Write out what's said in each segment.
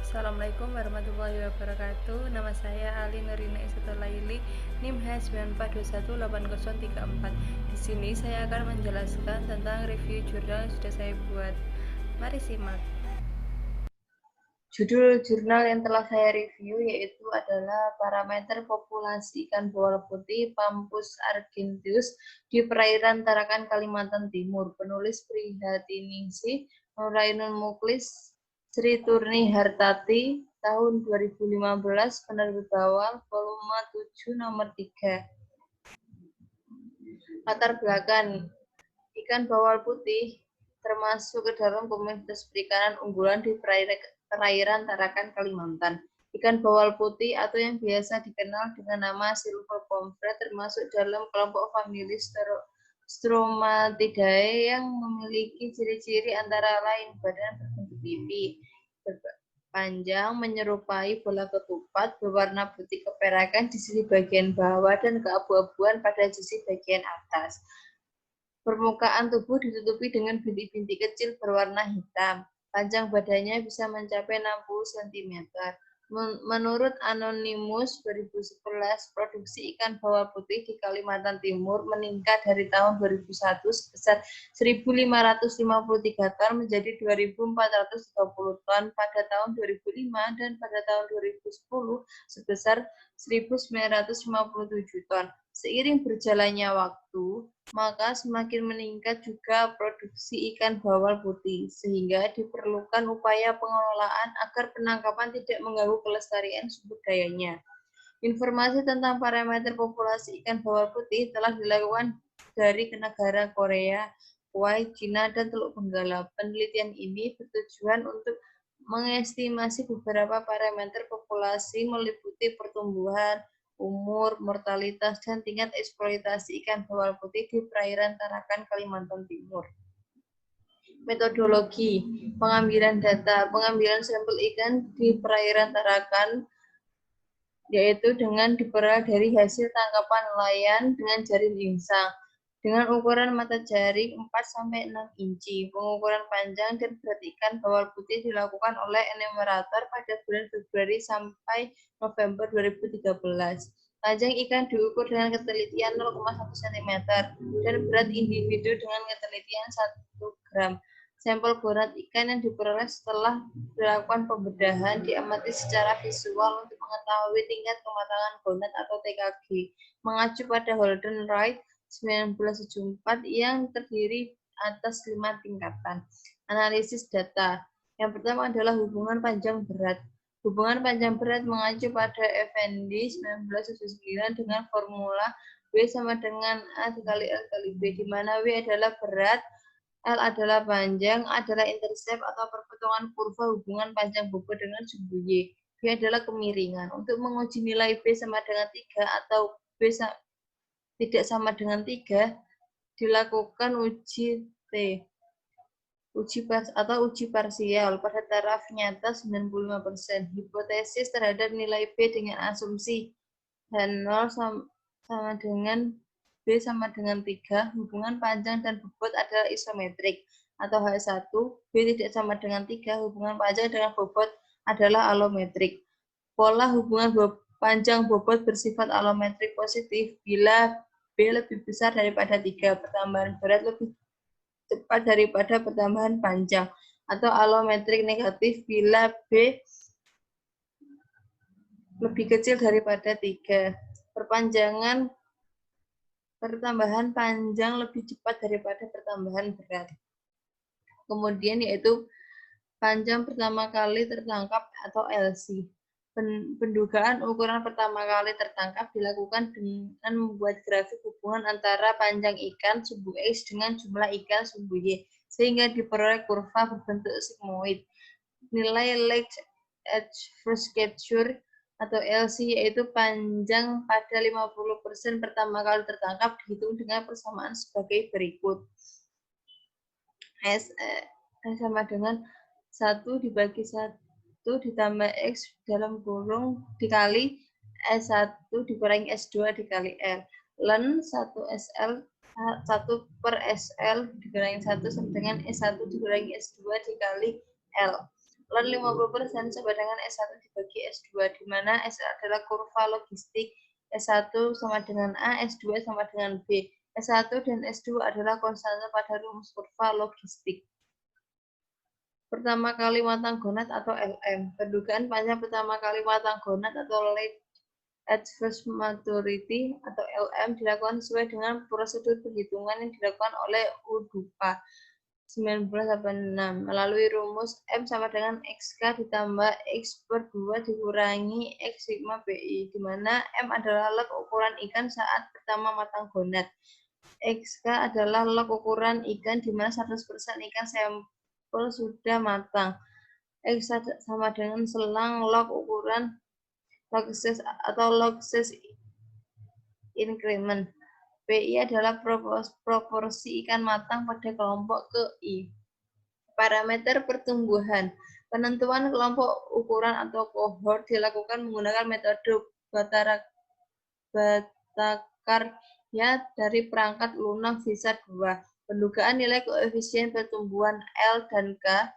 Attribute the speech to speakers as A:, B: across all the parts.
A: Assalamualaikum warahmatullahi wabarakatuh. Nama saya Ali Nurina Isatulaili, NIM H942180334. Di sini saya akan menjelaskan tentang review jurnal yang sudah saya buat. Mari simak. Judul jurnal yang telah saya review yaitu adalah Parameter Populasi Ikan Bawal Putih Pampus argenteus di Perairan Tarakan, Kalimantan Timur. Penulis Prihatiningsih Nurainul Muklis Sri Turni Hartati, tahun 2015, penerbit Bawal, volume 7 nomor 3. Latar belakang ikan bawal putih termasuk ke dalam komunitas perikanan unggulan di perairan Tarakan, Kalimantan. Ikan bawal putih atau yang biasa dikenal dengan nama silver pomfret termasuk dalam kelompok famili Stromatidae yang memiliki ciri-ciri antara lain badan berbentuk pipi, panjang menyerupai bola ketupat, berwarna putih keperakan di sisi bagian bawah dan keabu-abuan pada sisi bagian atas. Permukaan tubuh ditutupi dengan bintik-bintik kecil berwarna hitam. Panjang badannya bisa mencapai 60 cm. Menurut Anonymous 2011, produksi ikan bawal putih di Kalimantan Timur meningkat dari tahun 2001 sebesar 1.553 ton menjadi 2.430 ton pada tahun 2005 dan pada tahun 2010 sebesar 1.957 ton. Seiring berjalannya waktu, maka semakin meningkat juga produksi ikan bawal putih, sehingga diperlukan upaya pengelolaan agar penangkapan tidak mengganggu kelestarian sumber dayanya. Informasi tentang parameter populasi ikan bawal putih telah dilakukan dari negara Korea, Kuwait, Cina, dan Teluk Benggala. Penelitian ini bertujuan untuk mengestimasi beberapa parameter populasi meliputi pertumbuhan, umur, mortalitas, dan tingkat eksploitasi ikan bawal putih di perairan Tarakan, Kalimantan Timur. Metodologi pengambilan data, pengambilan sampel ikan di perairan Tarakan, yaitu dengan diperoleh dari hasil tangkapan nelayan dengan jaring gingsang dengan ukuran mata jaring 4-6 inci. Pengukuran panjang dan berat ikan bawal putih dilakukan oleh enumerator pada bulan Februari sampai November 2013. Panjang ikan diukur dengan ketelitian 0,1 cm dan berat individu dengan ketelitian 1 gram. Sampel berat ikan yang diperoleh setelah dilakukan pembedahan diamati secara visual untuk mengetahui tingkat kematangan gonad atau TKG. Mengacu pada Holden Wright 1974 yang terdiri atas 5 tingkatan. Analisis data. Yang pertama adalah hubungan panjang berat. Hubungan panjang berat mengacu pada Effendi 1979 dengan formula W sama dengan A dikali L kali B, di mana W adalah berat, L adalah panjang, A adalah intercept atau perpotongan kurva hubungan panjang bobot dengan sumbu Y. B adalah kemiringan. Untuk menguji nilai B sama dengan 3 atau B tidak sama dengan 3, dilakukan uji T, uji parsial pada taraf nyata 95%. Hipotesis terhadap nilai B dengan asumsi H0 sama dengan B sama dengan 3, hubungan panjang dan bobot adalah isometrik, atau H1, B tidak sama dengan 3, hubungan panjang dengan bobot adalah alometrik. Pola hubungan panjang bobot bersifat alometrik positif bila B lebih besar daripada 3, pertambahan berat lebih cepat daripada pertambahan panjang, atau alometrik negatif bila B lebih kecil daripada 3. Pertambahan panjang lebih cepat daripada pertambahan berat. Kemudian yaitu panjang pertama kali tertangkap atau LC. Pendugaan ukuran pertama kali tertangkap dilakukan dengan membuat grafik hubungan antara panjang ikan sumbu X dengan jumlah ikan sumbu Y, sehingga diperoleh kurva berbentuk sigmoid. Nilai Lake Edge First Capture atau LC yaitu panjang pada 50% pertama kali tertangkap dihitung dengan persamaan sebagai berikut. S sama dengan 1 dibagi 1 ditambah X dalam kurung dikali S1 dikurangi S2 dikali L. Ln 1 SL 1 per SL dikurangi 1 sama dengan S1 dikurangi S2 dikali L. Ln 50% sama dengan S1 dibagi S2, di mana S adalah kurva logistik, S1 sama dengan A, S2 sama dengan B. S1 dan S2 adalah konstanta pada rumus kurva logistik. Pertama kali matang gonad atau LM. Pendugaan panjang pertama kali matang gonad atau late at first maturity atau LM dilakukan sesuai dengan prosedur perhitungan yang dilakukan oleh UDUPA 1986 melalui rumus M sama dengan XK ditambah X per 2 dikurangi X sigma BI, di mana M adalah log ukuran ikan saat pertama matang gonad. XK adalah log ukuran ikan di mana 100% ikan sampel sudah matang. X sama dengan selang log ukuran log size atau log size increment. PI adalah proporsi ikan matang pada kelompok ke I. Parameter pertumbuhan. Penentuan kelompok ukuran atau kohort dilakukan menggunakan metode Bhattacharya dari perangkat lunak visa 2. Pendugaan nilai koefisien pertumbuhan L dan K,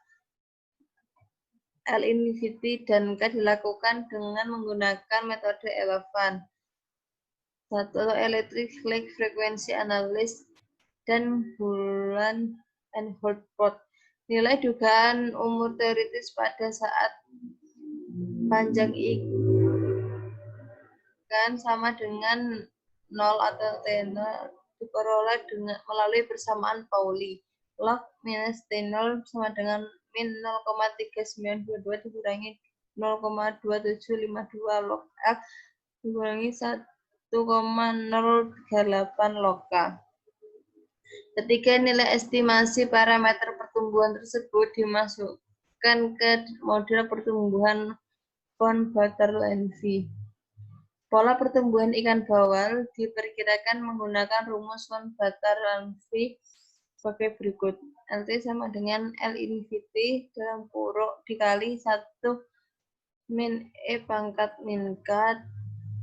A: L infinity dan K dilakukan dengan menggunakan metode elevan. Atau electric flag frequency analysis dan Bullen and Holtford. Nilai dugaan umur teoritis pada saat panjang ikan sama dengan 0 atau T0 diperoleh melalui persamaan Pauli. Log minus T0 sama dengan min 0,3922 dikurangi 0,2752 log F dikurangi 1,038 log K. Ketika nilai estimasi parameter pertumbuhan tersebut dimasukkan ke model pertumbuhan von Barthelemy. Pola pertumbuhan ikan bawal diperkirakan menggunakan rumus von Barthelemy sebagai berikut. LT sama dengan L infinity dalam kurung dikali 1 min E pangkat min K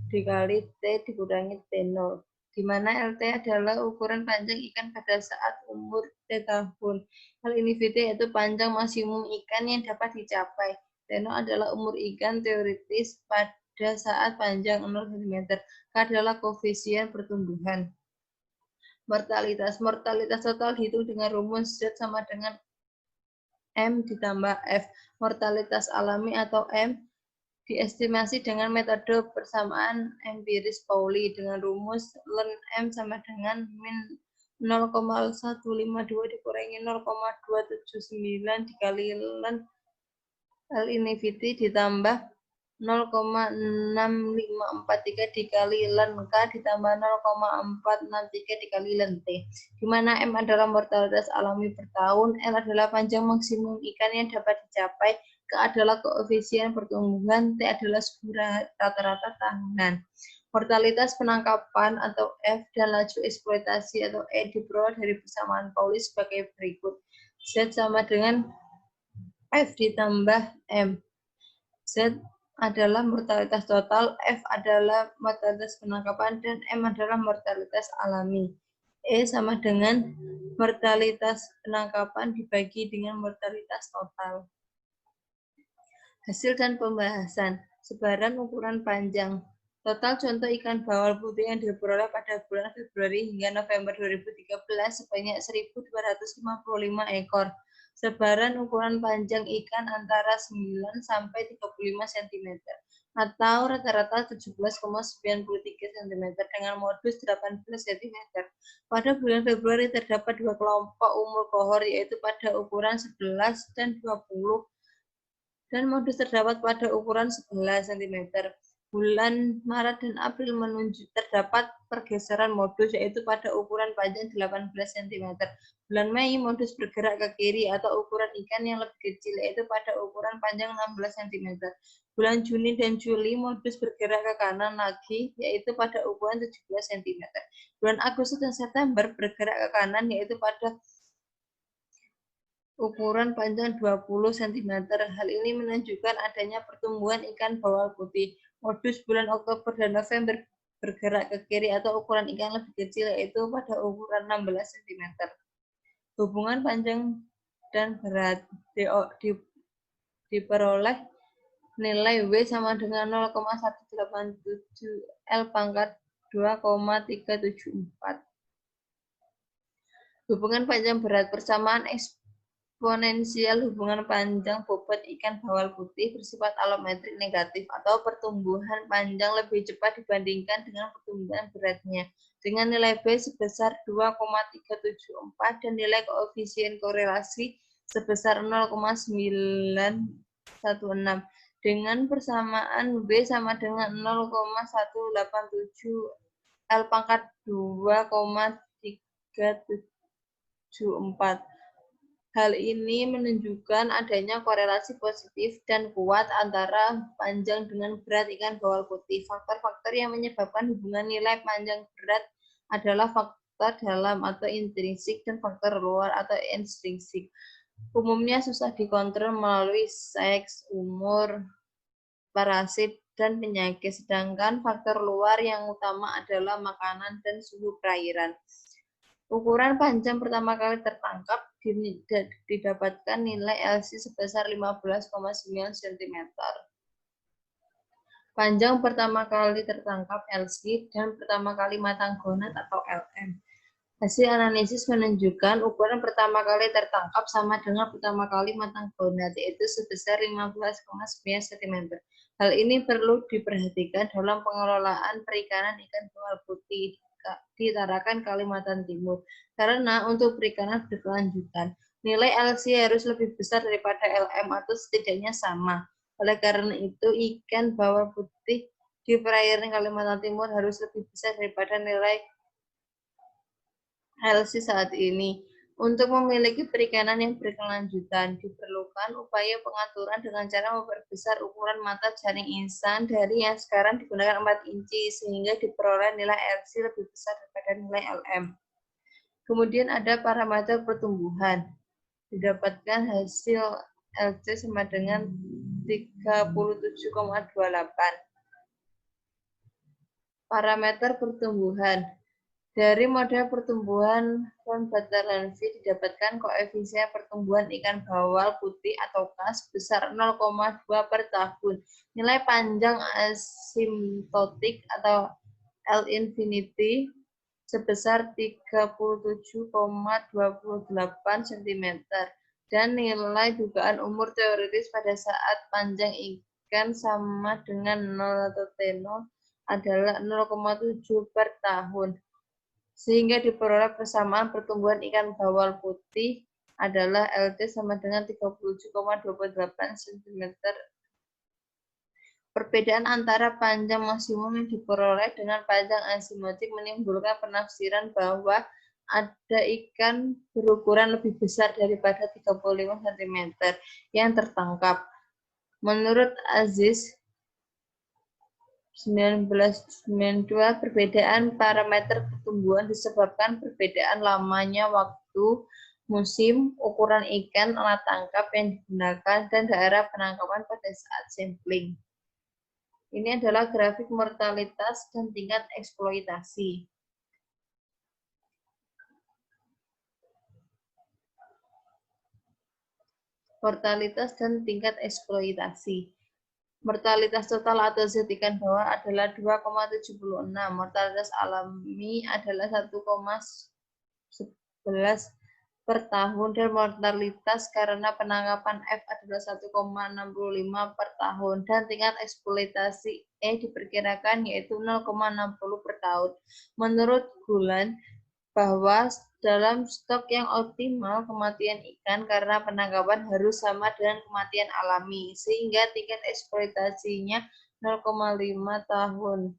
A: dikali T dikurangi T0. Di mana LT adalah ukuran panjang ikan pada saat umur T tahun. Hal ini yaitu panjang maksimum ikan yang dapat dicapai. T0 adalah umur ikan teoritis pada saat panjang 0 cm. K adalah koefisien pertumbuhan. Mortalitas. Mortalitas total dihitung dengan rumus Z sama dengan M ditambah F. Mortalitas alami atau M diestimasi dengan metode persamaan empiris Pauli dengan rumus ln M sama dengan min 0,152 dikurangi 0,279 dikali ln L infinity ditambah 0,6543 dikali ln K ditambah 0,463 dikali ln T, di mana M adalah mortalitas alami per tahun, L adalah panjang maksimum ikan yang dapat dicapai, K adalah koefisien pertumbuhan, T adalah suhu rata-rata tahunan. Mortalitas penangkapan atau F dan laju eksploitasi atau E diperoleh dari persamaan Pauli sebagai berikut. Z sama dengan F ditambah M. Z adalah mortalitas total, F adalah mortalitas penangkapan, dan M adalah mortalitas alami. E sama dengan mortalitas penangkapan dibagi dengan mortalitas total. Hasil dan pembahasan. Sebaran ukuran panjang. Total contoh ikan bawal putih yang diperoleh pada bulan Februari hingga November 2013 sebanyak 1.255 ekor. Sebaran ukuran panjang ikan antara 9 sampai 35 cm atau rata-rata 17,93 cm dengan modus 18 cm. Pada bulan Februari terdapat dua kelompok umur kohor yaitu pada ukuran 11 dan 20 dan modus terdapat pada ukuran 11 cm. Bulan Maret dan April terdapat pergeseran modus yaitu pada ukuran panjang 18 cm. Bulan Mei modus bergerak ke kiri atau ukuran ikan yang lebih kecil yaitu pada ukuran panjang 16 cm. Bulan Juni dan Juli modus bergerak ke kanan lagi yaitu pada ukuran 17 cm. Bulan Agustus dan September bergerak ke kanan yaitu pada ukuran panjang 20 cm. Hal ini menunjukkan adanya pertumbuhan ikan bawal putih. Modus bulan Oktober dan November bergerak ke kiri atau ukuran ikan lebih kecil yaitu pada ukuran 16 cm. Hubungan panjang dan berat diperoleh nilai W sama dengan 0,187 L pangkat 2,374. Hubungan panjang berat persamaan eksponensial hubungan panjang bobot ikan bawal putih bersifat alometrik negatif atau pertumbuhan panjang lebih cepat dibandingkan dengan pertumbuhan beratnya dengan nilai B sebesar 2,374 dan nilai koefisien korelasi sebesar 0,916 dengan persamaan B sama dengan 0,187 L pangkat 2,374. Hal ini menunjukkan adanya korelasi positif dan kuat antara panjang dengan berat ikan bawal putih. Faktor-faktor yang menyebabkan hubungan nilai panjang berat adalah faktor dalam atau intrinsik dan faktor luar atau ekstrinsik. Umumnya susah dikontrol melalui seks, umur, parasit, dan penyakit, sedangkan faktor luar yang utama adalah makanan dan suhu perairan. Ukuran panjang pertama kali tertangkap didapatkan nilai LC sebesar 15,9 cm. Panjang pertama kali tertangkap LC dan pertama kali matang gonat atau LM. Hasil analisis menunjukkan ukuran pertama kali tertangkap sama dengan pertama kali matang gonat, yaitu sebesar 15,9 cm. Hal ini perlu diperhatikan dalam pengelolaan perikanan ikan bawal putih di Tarakan, Kalimantan Timur. Karena untuk perikanan berkelanjutan, nilai LC harus lebih besar daripada LM atau setidaknya sama. Oleh karena itu, ikan bawal putih di perairan Kalimantan Timur harus lebih besar daripada nilai LC saat ini. Untuk memiliki perikanan yang berkelanjutan, diperlukan upaya pengaturan dengan cara memperbesar ukuran mata jaring insang dari yang sekarang digunakan 4 inci, sehingga diperoleh nilai LC lebih besar daripada nilai LM. Kemudian ada parameter pertumbuhan. Didapatkan hasil LC sama dengan 37,28. Parameter pertumbuhan. Dari model pertumbuhan von Bater-Levy didapatkan koefisien pertumbuhan ikan bawal putih atau K sebesar 0,2 per tahun. Nilai panjang asimptotik atau L infinity sebesar 37,28 cm dan nilai dugaan umur teoritis pada saat panjang ikan sama dengan 0 atau T0 adalah 0,7 per tahun. Sehingga diperoleh persamaan pertumbuhan ikan bawal putih adalah LT sama dengan 37,28 cm. Perbedaan antara panjang maksimum yang diperoleh dengan panjang asimptotik menimbulkan penafsiran bahwa ada ikan berukuran lebih besar daripada 35 cm yang tertangkap. Menurut Aziz 1992, perbedaan parameter pertumbuhan disebabkan perbedaan lamanya waktu, musim, ukuran ikan, alat tangkap yang digunakan, dan daerah penangkapan pada saat sampling. Ini adalah grafik mortalitas dan tingkat eksploitasi. Mortalitas dan tingkat eksploitasi. Mortalitas total atau Z ikan bawal adalah 2,76. Mortalitas alami adalah 1,11 per tahun dan mortalitas karena penangkapan F adalah 1,65 per tahun dan tingkat eksploitasi E diperkirakan yaitu 0,60 per tahun. Menurut Gulan, bahwa dalam stok yang optimal, kematian ikan karena penangkapan harus sama dengan kematian alami, sehingga tingkat eksploitasinya 0,5 tahun.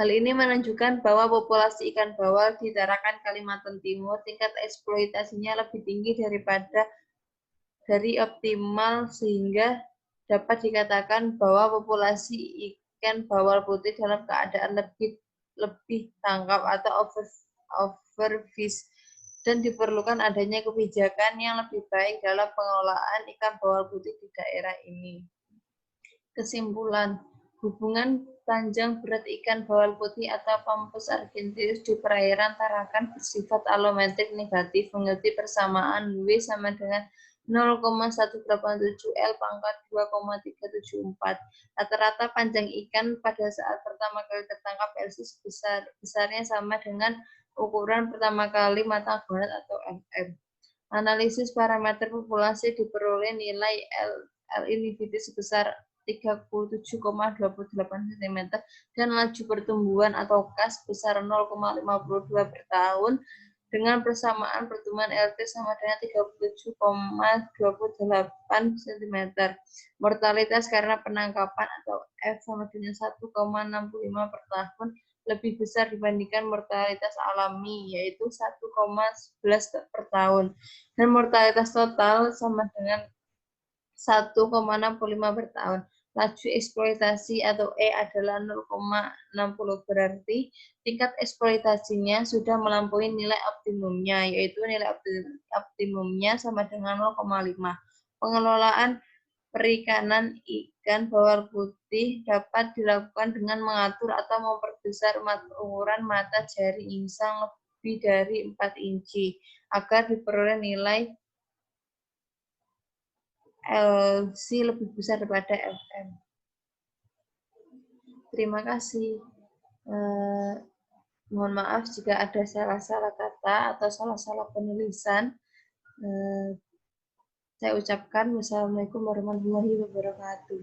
A: Hal ini menunjukkan bahwa populasi ikan bawal di Tarakan, Kalimantan Timur tingkat eksploitasinya lebih tinggi dari optimal, sehingga dapat dikatakan bahwa populasi ikan bawal putih dalam keadaan lebih tangkap atau overfish dan diperlukan adanya kebijakan yang lebih baik dalam pengelolaan ikan bawal putih di daerah ini. Kesimpulan, hubungan panjang berat ikan bawal putih atau Pamphus argentinius di perairan Tarakan bersifat alometrik negatif, mengikuti persamaan W sama dengan 0,187 L pangkat 2,374. Rata-rata panjang ikan pada saat pertama kali tertangkap LC besarnya sama dengan ukuran pertama kali mata barat atau MM. Analisis parameter populasi diperoleh nilai L inhibiti sebesar 37,28 cm dan laju pertumbuhan atau KAS sebesar 0,52 per tahun dengan persamaan pertumbuhan LT sama dengan 37,28 cm. Mortalitas karena penangkapan atau F sama dengan 1,65 per tahun lebih besar dibandingkan mortalitas alami, yaitu 1,11 per tahun. Dan mortalitas total sama dengan 1,65 per tahun. Laju eksploitasi atau E adalah 0,60, berarti tingkat eksploitasinya sudah melampaui nilai optimumnya, yaitu nilai optimumnya sama dengan 0,5. Pengelolaan perikanan ikan bawal putih dapat dilakukan dengan mengatur atau memperbesar ukuran mata jari insang lebih dari 4 inci agar diperoleh nilai LC lebih besar daripada FM. Terima kasih. Mohon maaf jika ada salah-salah kata atau salah-salah penulisan. Saya ucapkan wassalamualaikum warahmatullahi wabarakatuh.